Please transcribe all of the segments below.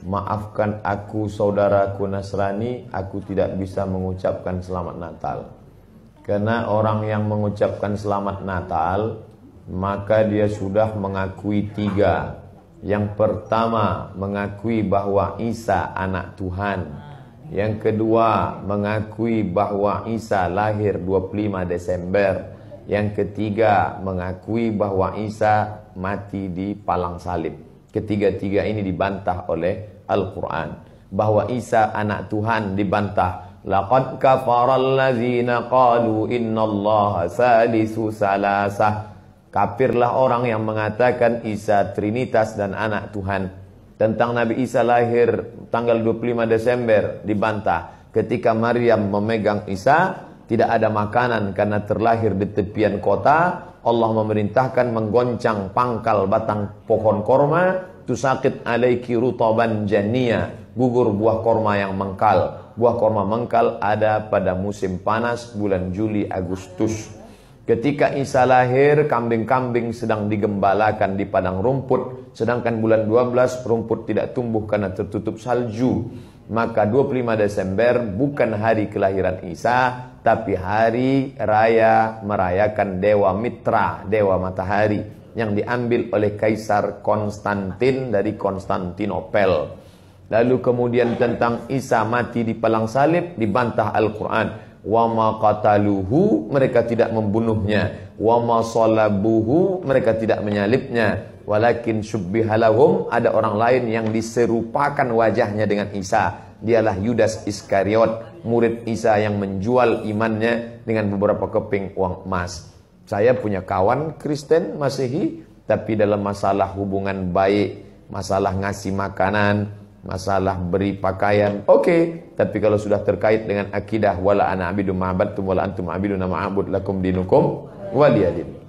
maafkan aku saudaraku Nasrani, aku tidak bisa mengucapkan selamat Natal. Karena orang yang mengucapkan selamat Natal, maka dia sudah mengakui tiga. Yang pertama, mengakui bahwa Isa anak Tuhan. Yang kedua, mengakui bahwa Isa lahir 25 Desember. Yang ketiga, mengakui bahwa Isa mati di palang salib. Ketiga-tiga ini dibantah oleh Al-Quran. Bahwa Isa anak Tuhan dibantah. Laqad kafaral ladzina qalu innallaha salisu salasah. Kafirlah orang yang mengatakan Isa Trinitas dan anak Tuhan. Tentang Nabi Isa lahir tanggal 25 Desember dibantah. Ketika Maryam memegang Isa, tidak ada makanan karena terlahir di tepian kota. Allah memerintahkan menggoncang pangkal batang pohon korma. Tusakit alaiki rutaban jania, gugur buah korma yang mengkal. Buah korma mengkal ada pada musim panas bulan Juli Agustus. Ketika Isa lahir, kambing-kambing sedang digembalakan di padang rumput. Sedangkan bulan 12 rumput tidak tumbuh karena tertutup salju. Maka 25 Desember bukan hari kelahiran Isa, tapi hari raya merayakan Dewa Mitra, Dewa Matahari, yang diambil oleh Kaisar Konstantin dari Konstantinopel. Lalu kemudian tentang Isa mati di palang salib dibantah Al-Quran. Wa ma qataluhu, mereka tidak membunuhnya. Wa ma salabuhu, mereka tidak menyalibnya. Walakin syubbihalahum, ada orang lain yang diserupakan wajahnya dengan Isa. Dialah Yudas Iskariot, murid Isa yang menjual imannya dengan beberapa keping uang emas. Saya punya kawan Kristen Masehi, tapi dalam masalah hubungan baik, masalah ngasih makanan, masalah beri pakaian, oke. Tapi kalau sudah terkait dengan akidah, wala ana abidu ma'abadtum wala antum abiduna ma'abud lakum dinukum waliyadin.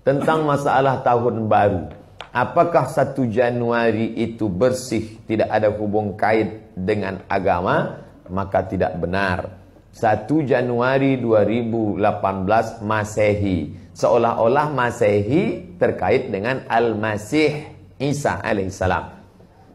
Tentang masalah tahun baru, apakah 1 Januari itu bersih, tidak ada hubung kait dengan agama? Maka tidak benar. 1 Januari 2018 Masehi, seolah-olah Masehi terkait dengan Al-Masih Isa alaihissalam.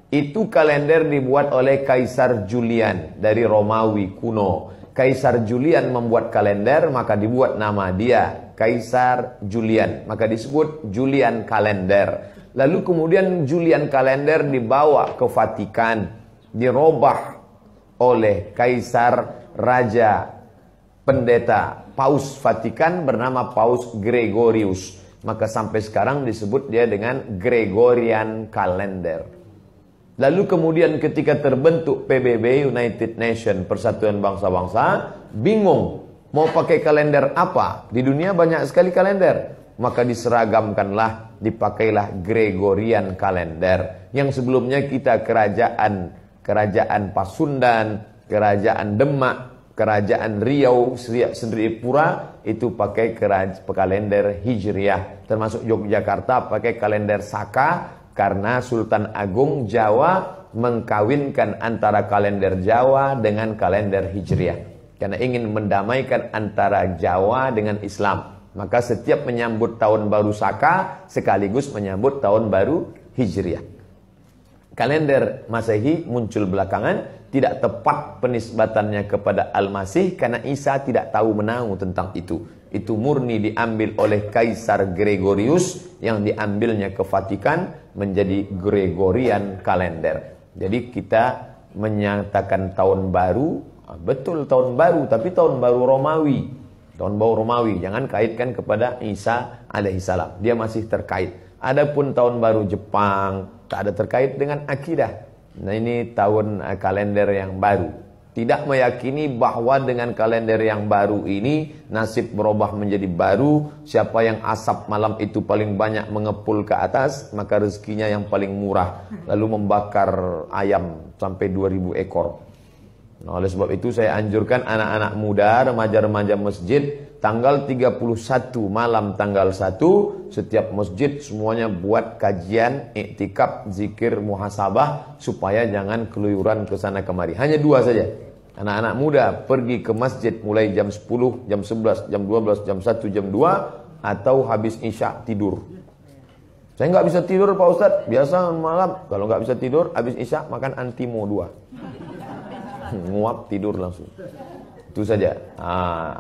Itu kalender dibuat oleh Kaisar Julian dari Romawi kuno. Kaisar Julian membuat kalender, maka dibuat nama dia Kaisar Julian, maka disebut Julian kalender. Lalu kemudian Julian kalender dibawa ke Vatikan, dirobah oleh Kaisar Raja Pendeta Paus Vatikan bernama Paus Gregorius. Maka sampai sekarang disebut dia dengan Gregorian kalender. Lalu kemudian ketika terbentuk PBB, United Nation, Persatuan Bangsa-Bangsa, bingung mau pakai kalender apa? Di dunia banyak sekali kalender. Maka diseragamkanlah, dipakailah Gregorian kalender. Yang sebelumnya kita kerajaan Pasundan, kerajaan Demak, kerajaan Riau, Sendripura itu pakai kalender Hijriah. Termasuk Yogyakarta pakai kalender Saka, karena Sultan Agung Jawa mengkawinkan antara kalender Jawa dengan kalender Hijriah. Karena ingin mendamaikan antara Jawa dengan Islam. Maka setiap menyambut tahun baru Saka sekaligus menyambut tahun baru Hijriah. Kalender Masehi muncul belakangan, tidak tepat penisbatannya kepada Al-Masih karena Isa tidak tahu menahu tentang itu. Itu murni diambil oleh Kaisar Gregorius yang diambilnya ke Vatikan menjadi Gregorian kalender. Jadi kita menyatakan tahun baru, betul tahun baru, tapi tahun baru Romawi. Tahun baru Romawi, jangan kaitkan kepada Isa alaihissalam. Dia masih terkait. Adapun tahun baru Jepang tak ada terkait dengan akidah. Nah ini tahun kalender yang baru. Tidak meyakini bahwa dengan kalender yang baru ini nasib berubah menjadi baru. Siapa yang asap malam itu paling banyak mengepul ke atas, maka rezekinya yang paling murah. Lalu membakar ayam sampai 2000 ekor. Nah, oleh sebab itu saya anjurkan anak-anak muda, remaja-remaja masjid, tanggal 31 malam tanggal 1 setiap masjid semuanya buat kajian, iktikaf, zikir, muhasabah supaya jangan keluyuran ke sana kemari. Hanya 2 saja. Anak-anak muda pergi ke masjid mulai jam 10, jam 11, jam 12, jam 1, jam 2 atau habis isya tidur. Saya nggak bisa tidur Pak Ustadz. Biasa malam kalau nggak bisa tidur, habis isya makan Antimo 2. Nguap tidur langsung. Itu saja.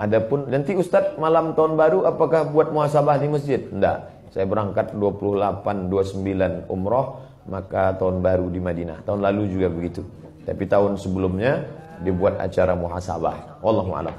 Adapun nanti Ustadz malam tahun baru apakah buat muhasabah di masjid? Enggak. Saya berangkat 28, 29 umroh, maka tahun baru di Madinah. Tahun lalu juga begitu. Tapi tahun sebelumnya dibuat acara muhasabah. Wallahu a'lam.